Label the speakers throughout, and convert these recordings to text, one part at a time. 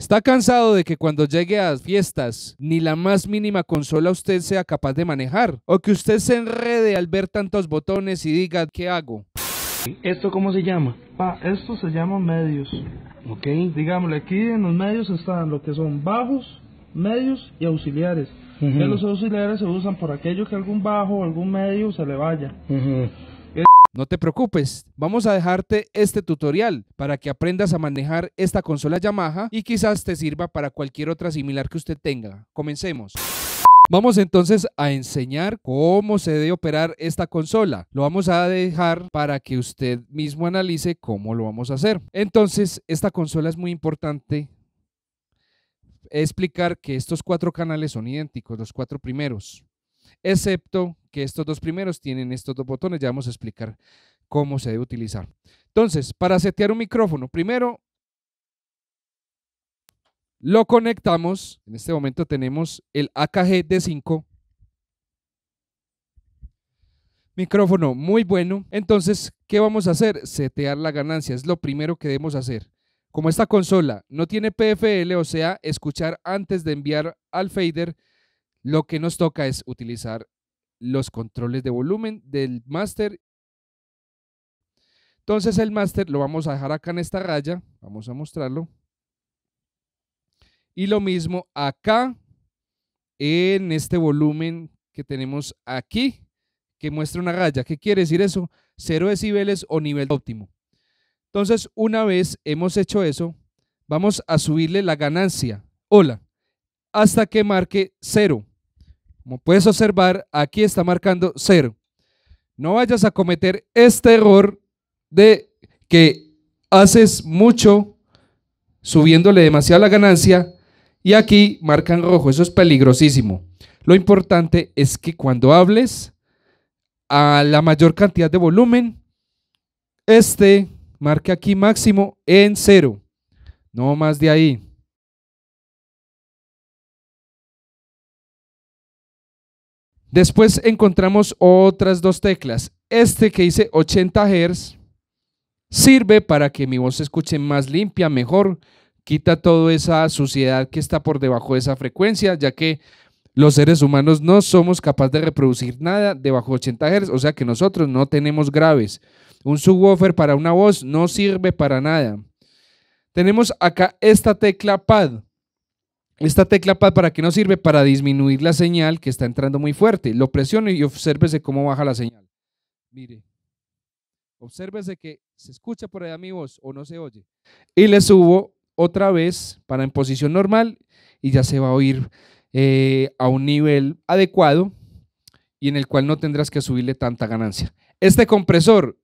Speaker 1: ¿Está cansado de que cuando llegue a fiestas ni la más mínima consola usted sea capaz de manejar? ¿O que usted se enrede al ver tantos botones y diga, ¿qué hago?
Speaker 2: ¿Esto cómo se llama? Esto se llama medios.
Speaker 1: Ok.
Speaker 2: Digámosle, aquí en los medios están lo que son bajos, medios y auxiliares. Que los auxiliares se usan por aquello que algún bajo o algún medio se le vaya.
Speaker 1: No te preocupes, vamos a dejarte este tutorial para que aprendas a manejar esta consola Yamaha y quizás te sirva para cualquier otra similar que usted tenga. Comencemos. Vamos entonces a enseñar cómo se debe operar esta consola. Lo vamos a dejar para que usted mismo analice cómo lo vamos a hacer. Entonces, esta consola es muy importante explicar que estos 4 canales son idénticos, los 4 primeros, excepto que estos 2 primeros tienen estos 2 botones. Ya vamos a explicar cómo se debe utilizar. Entonces, para setear un micrófono, primero lo conectamos. En este momento tenemos el AKG D5. Micrófono muy bueno. Entonces, ¿qué vamos a hacer? Setear la ganancia. Es lo primero que debemos hacer. Como esta consola no tiene PFL, o sea, escuchar antes de enviar al fader, lo que nos toca es utilizar los controles de volumen del máster. Entonces el máster lo vamos a dejar acá en esta raya. Vamos a mostrarlo. Y lo mismo acá en este volumen que tenemos aquí, que muestra una raya. ¿Qué quiere decir eso? 0 decibeles o nivel óptimo. Entonces, una vez hemos hecho eso, vamos a subirle la ganancia, hola, hasta que marque 0. Como puedes observar, aquí está marcando 0. No vayas a cometer este error de que haces mucho subiéndole demasiado la ganancia y aquí marca en rojo. Eso es peligrosísimo. Lo importante es que cuando hables a la mayor cantidad de volumen, marque aquí máximo en 0, no más de ahí. Después encontramos otras 2 teclas. Que dice 80 Hz sirve para que mi voz se escuche más limpia, mejor. Quita toda esa suciedad que está por debajo de esa frecuencia, ya que los seres humanos no somos capaces de reproducir nada debajo de 80 Hz, o sea que nosotros no tenemos graves. Un subwoofer para una voz no sirve para nada. Tenemos acá esta tecla pad. Esta tecla pad, ¿para qué nos sirve? Para disminuir la señal que está entrando muy fuerte. Lo presiono y obsérvese cómo baja la señal. Mire, obsérvese que se escucha por allá mi voz o no se oye. Y le subo otra vez para en posición normal y ya se va a oír a un nivel adecuado y en el cual no tendrás que subirle tanta ganancia. Este compresor,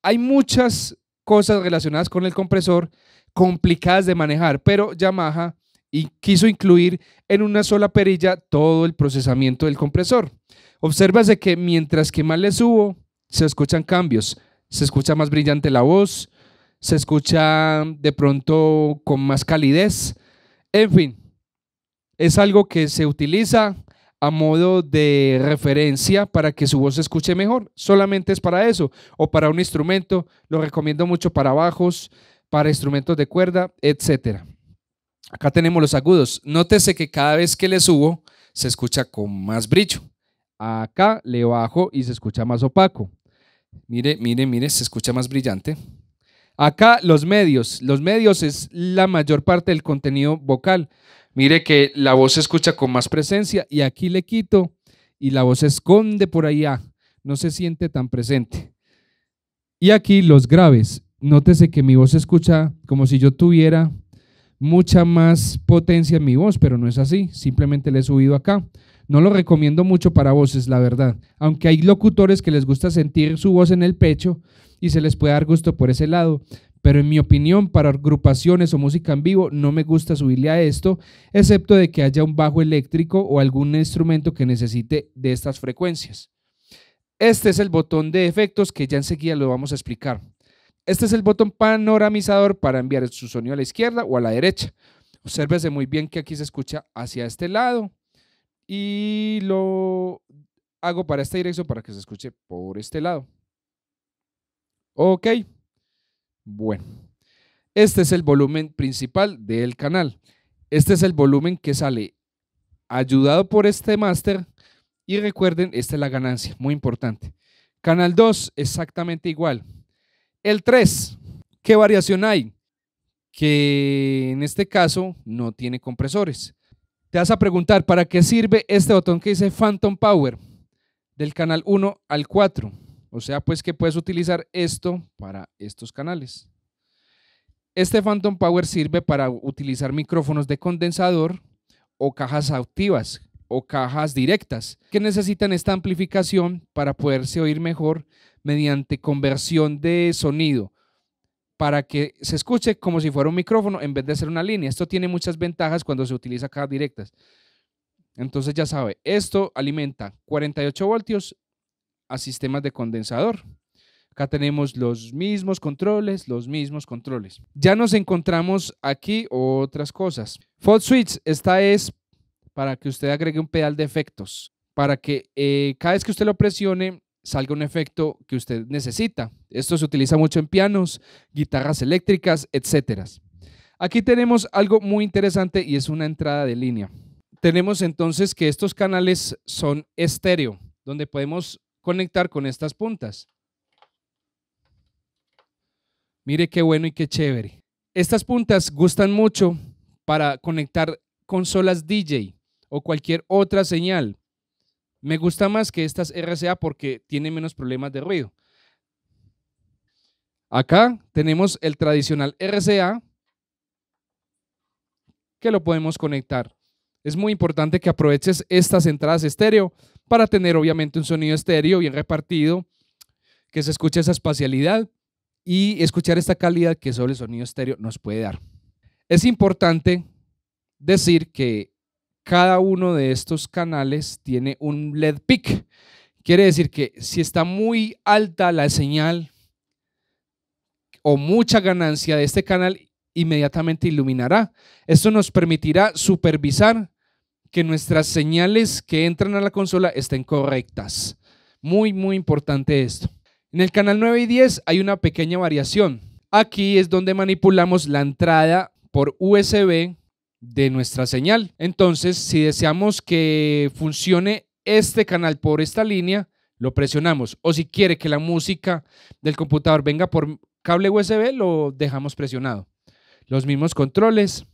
Speaker 1: hay muchas cosas relacionadas con el compresor complicadas de manejar, pero Yamaha quiso incluir en una sola perilla todo el procesamiento del compresor. Obsérvase que mientras que más le subo, se escuchan cambios. Se escucha más brillante la voz, se escucha de pronto con más calidez. En fin, es algo que se utiliza a modo de referencia para que su voz se escuche mejor. Solamente es para eso o para un instrumento. Lo recomiendo mucho para bajos, para instrumentos de cuerda, etcétera. Acá tenemos los agudos. Nótese que cada vez que le subo se escucha con más brillo. Acá le bajo y se escucha más opaco. Mire, mire, mire, se escucha más brillante. Acá los medios es la mayor parte del contenido vocal. Mire que la voz se escucha con más presencia y aquí le quito y la voz se esconde por allá, no se siente tan presente. Y aquí los graves, nótese que mi voz se escucha como si yo tuviera mucha más potencia en mi voz, pero no es así, simplemente le he subido acá. No lo recomiendo mucho para voces, la verdad, aunque hay locutores que les gusta sentir su voz en el pecho y se les puede dar gusto por ese lado, pero en mi opinión para agrupaciones o música en vivo no me gusta subirle a esto, excepto de que haya un bajo eléctrico o algún instrumento que necesite de estas frecuencias. Este es el botón de efectos que ya enseguida lo vamos a explicar. Este es el botón panoramizador para enviar su sonido a la izquierda o a la derecha. Obsérvese muy bien que aquí se escucha hacia este lado y lo hago para esta dirección para que se escuche por este lado. Ok, bueno. Este es el volumen principal del canal. Este es el volumen que sale ayudado por este máster y recuerden, esta es la ganancia, muy importante. Canal 2, exactamente igual. El 3, ¿qué variación hay? Que en este caso no tiene compresores. Te vas a preguntar, ¿para qué sirve este botón que dice Phantom Power? Del canal 1 al 4. O sea, pues que puedes utilizar esto para estos canales. Este Phantom Power sirve para utilizar micrófonos de condensador o cajas activas o cajas directas que necesitan esta amplificación para poderse oír mejor mediante conversión de sonido para que se escuche como si fuera un micrófono en vez de ser una línea. Esto tiene muchas ventajas cuando se utiliza cajas directas. Entonces ya sabe, esto alimenta 48 voltios a sistemas de condensador. Acá tenemos los mismos controles, Ya nos encontramos aquí otras cosas. Fault Switch, esta es para que usted agregue un pedal de efectos, para que cada vez que usted lo presione salga un efecto que usted necesita. Esto se utiliza mucho en pianos, guitarras eléctricas, etc. Aquí tenemos algo muy interesante y es una entrada de línea. Tenemos entonces que estos canales son estéreo, donde podemos conectar con estas puntas. Mire qué bueno y qué chévere. Estas puntas gustan mucho para conectar consolas DJ o cualquier otra señal. Me gusta más que estas RCA porque tienen menos problemas de ruido. Acá tenemos el tradicional RCA que lo podemos conectar. Es muy importante que aproveches estas entradas estéreo para tener obviamente un sonido estéreo bien repartido, que se escuche esa espacialidad y escuchar esta calidad que solo el sonido estéreo nos puede dar. Es importante decir que cada uno de estos canales tiene un LED peak. Quiere decir que si está muy alta la señal o mucha ganancia de este canal, inmediatamente iluminará. Esto nos permitirá supervisar que nuestras señales que entran a la consola estén correctas. Muy, muy importante esto. En el canal 9 y 10 hay una pequeña variación. Aquí es donde manipulamos la entrada por USB de nuestra señal. Entonces, si deseamos que funcione este canal por esta línea, lo presionamos. O si quiere que la música del computador venga por cable USB, lo dejamos presionado. Los mismos controles.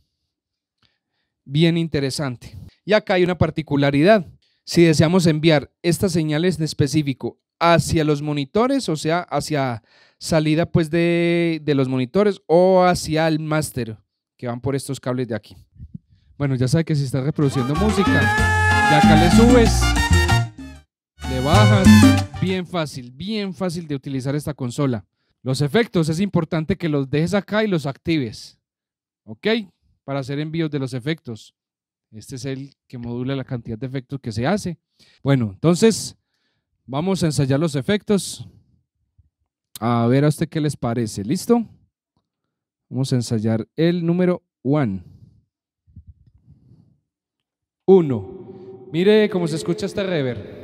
Speaker 1: Bien interesante. Y acá hay una particularidad. Si deseamos enviar estas señales en específico hacia los monitores, o sea, hacia salida pues de los monitores o hacia el máster que van por estos cables de aquí. Bueno, ya sabe que si está reproduciendo música, ya acá le subes, le bajas, bien fácil de utilizar esta consola. Los efectos, es importante que los dejes acá y los actives, ¿ok? Para hacer envíos de los efectos. Este es el que modula la cantidad de efectos que se hace. Bueno, entonces vamos a ensayar los efectos. A ver a usted qué les parece. ¿Listo? Vamos a ensayar el número 1. Mire cómo se escucha este reverb.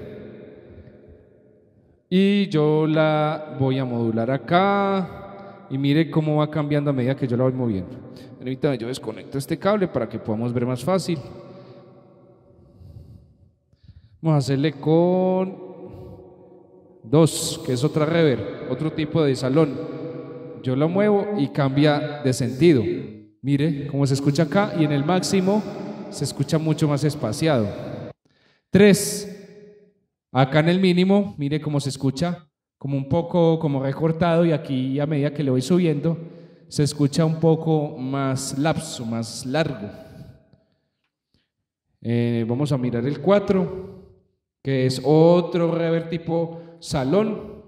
Speaker 1: Y yo la voy a modular acá. Y mire cómo va cambiando a medida que yo la voy moviendo. Permítame, yo desconecto este cable para que podamos ver más fácil. Vamos a hacerle con 2, que es otra reverb, otro tipo de salón. Yo lo muevo y cambia de sentido. Mire cómo se escucha acá y en el máximo se escucha mucho más espaciado. 3. Acá en el mínimo, mire cómo se escucha como un poco como recortado y aquí a medida que le voy subiendo se escucha un poco más lapso, más largo. Vamos a mirar el 4, que es otro reverb tipo salón,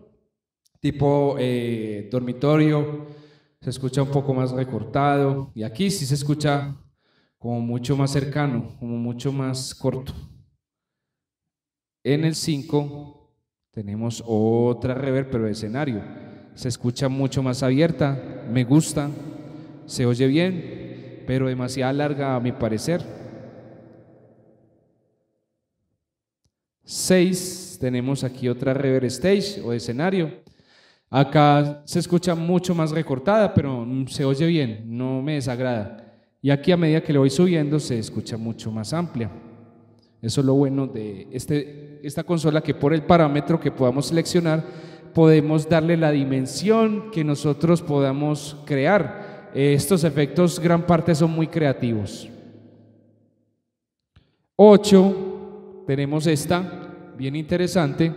Speaker 1: tipo dormitorio. Se escucha un poco más recortado y aquí sí se escucha como mucho más cercano, como mucho más corto. En el 5 tenemos otra reverb pero de escenario. Se escucha mucho más abierta, me gusta, se oye bien, pero demasiado larga a mi parecer. 6, tenemos aquí otra reverb stage o de escenario. Acá se escucha mucho más recortada, pero se oye bien, no me desagrada. Y aquí a medida que le voy subiendo se escucha mucho más amplia. Eso es lo bueno de esta consola, que por el parámetro que podamos seleccionar podemos darle la dimensión que nosotros podamos crear. Estos efectos gran parte son muy creativos. 8, tenemos esta, bien interesante,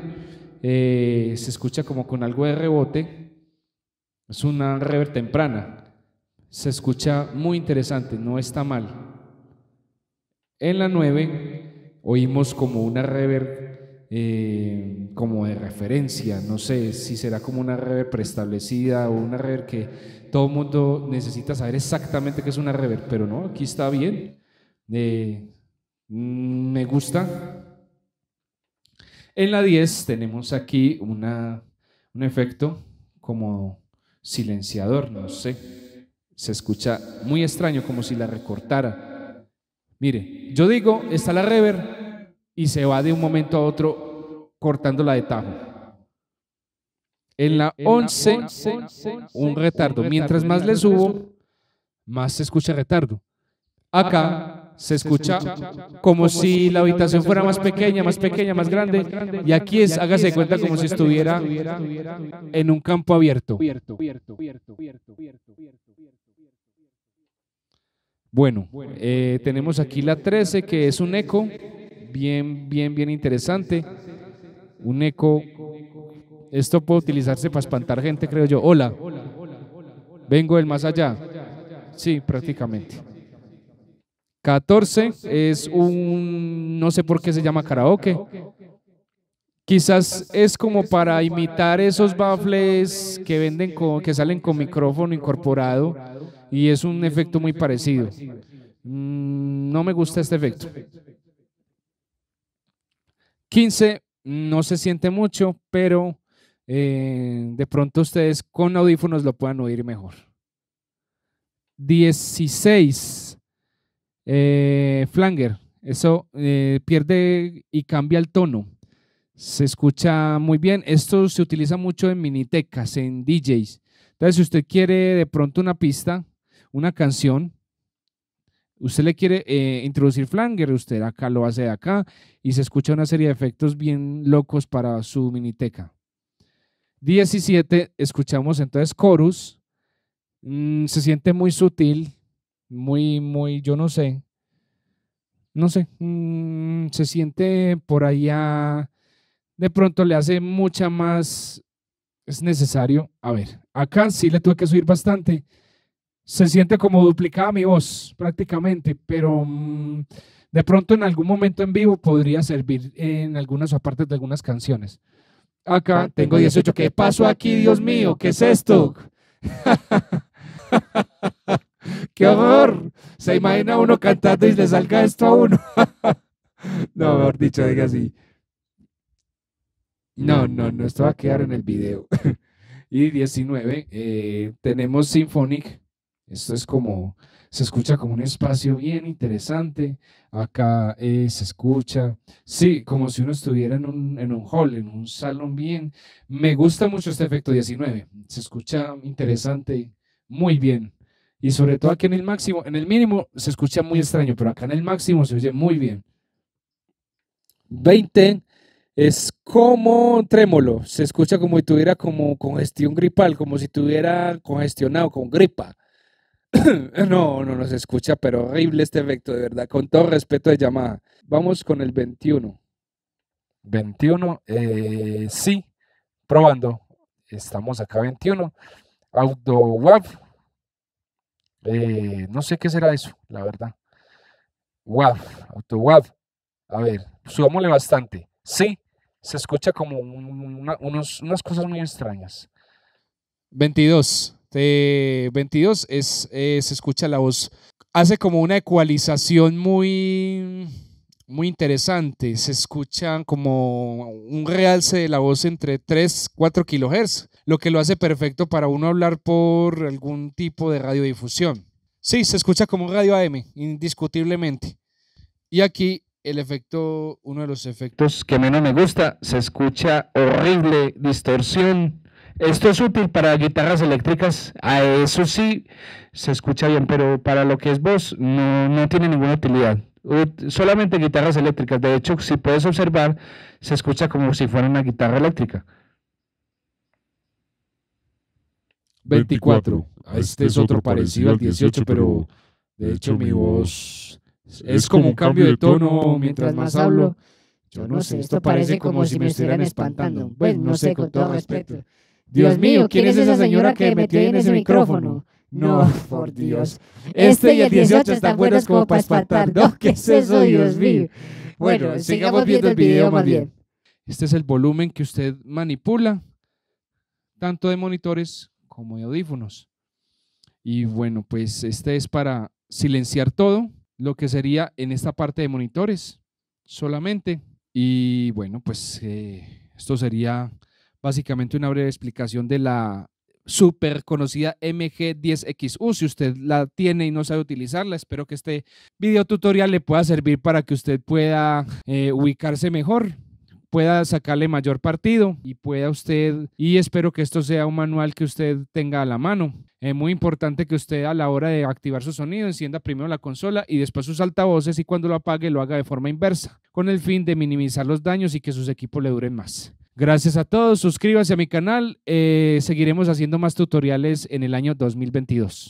Speaker 1: se escucha como con algo de rebote, es una reverb temprana, se escucha muy interesante, no está mal. En la 9 oímos como una reverb como de referencia, no sé si será como una reverb preestablecida o una reverb que todo el mundo necesita saber exactamente qué es una reverb, pero no, aquí está bien, me gusta. En la 10 tenemos aquí un efecto como silenciador, no sé, se escucha muy extraño, como si la recortara. Mire, yo digo, está la reverb y se va de un momento a otro cortándola de tajo. En la 11, un retardo. Mientras más le subo, más se escucha retardo. Acá se escucha como si la habitación fuera más pequeña, más grande. Y aquí hágase de cuenta como si estuviera en un campo abierto. Bueno, tenemos aquí la 13, que es un eco, bien interesante. Un eco, esto puede utilizarse para espantar gente, creo yo. Hola, vengo del más allá. Sí, prácticamente. 14 es no sé por qué se llama karaoke. Quizás es como para imitar esos baffles que venden que salen con micrófono incorporado, y es un efecto muy parecido. No me gusta este efecto. 15 no se siente mucho, pero de pronto ustedes con audífonos lo puedan oír mejor. 16, flanger, eso pierde y cambia el tono. Se escucha muy bien. Esto se utiliza mucho en minitecas, en DJs. Entonces, si usted quiere de pronto una pista, una canción, usted le quiere introducir flanger, usted acá lo hace de acá y se escucha una serie de efectos bien locos para su miniteca. 17, escuchamos entonces chorus. Se siente muy sutil, muy, yo no sé, se siente por allá, de pronto le hace mucha más, es necesario. A ver, acá sí le tuve que subir bastante. Se siente como duplicada mi voz prácticamente, pero de pronto en algún momento en vivo podría servir en algunas partes de algunas canciones. Acá tengo 18. ¿Qué pasó aquí, Dios mío? ¿Qué es esto? ¡Qué horror! Se imagina uno cantando y le salga esto a uno. No, mejor dicho, diga así. No, esto va a quedar en el video. Y 19, tenemos Symphonic. Esto es como, se escucha como un espacio bien interesante. Acá se escucha, sí, como si uno estuviera en un hall, en un salón bien. Me gusta mucho este efecto 19. Se escucha interesante, muy bien. Y sobre todo aquí en el máximo, en el mínimo se escucha muy extraño, pero acá en el máximo se oye muy bien. 20 es como trémolo, se escucha como si tuviera como congestión gripal, como si tuviera congestionado con gripa. No se escucha, pero horrible este efecto, de verdad, con todo respeto de Yamaha. Vamos con el 21. 21, sí, probando. Estamos acá 21. AutoWAV. No sé qué será eso, la verdad. WAV, AutoWAV. A ver, subámosle bastante. Sí, se escucha como unas cosas muy extrañas. 22. 22 se escucha la voz. Hace como una ecualización muy interesante. Se escucha como un realce de la voz entre 3, 4 kilohertz, lo que lo hace perfecto para uno hablar por algún tipo de radiodifusión. Sí, se escucha como un radio AM, indiscutiblemente. Y aquí el efecto, uno de los efectos que menos me gusta, se escucha horrible, distorsión.
Speaker 3: Esto es útil para guitarras eléctricas, a eso sí se escucha bien, pero para lo que es voz no tiene ninguna utilidad. Solamente guitarras eléctricas. De hecho, si puedes observar, se escucha como si fuera una guitarra eléctrica.
Speaker 1: 24. Este es otro parecido al 18, pero de hecho mi voz es como un cambio de tono mientras más hablo. Yo no sé, esto parece como si me estuvieran espantando. Bueno, no sé, con todo respeto. Dios mío, ¿quién es esa señora que metió ahí en ese micrófono? No, por Dios. Este y el 18 están buenos como para espantar. No, ¿qué es eso, Dios mío? Bueno, sigamos viendo el video más bien. Este es el volumen que usted manipula, tanto de monitores como de audífonos. Y bueno, pues este es para silenciar todo lo que sería en esta parte de monitores solamente. Y bueno, pues esto sería básicamente una breve explicación de la súper conocida MG10XU. Si usted la tiene y no sabe utilizarla, espero que este video tutorial le pueda servir para que usted pueda ubicarse mejor, pueda sacarle mayor partido y pueda usted, y espero que esto sea un manual que usted tenga a la mano. Es muy importante que usted a la hora de activar su sonido encienda primero la consola y después sus altavoces, y cuando lo apague lo haga de forma inversa, con el fin de minimizar los daños y que sus equipos le duren más. Gracias a todos, suscríbase a mi canal, seguiremos haciendo más tutoriales en el año 2022.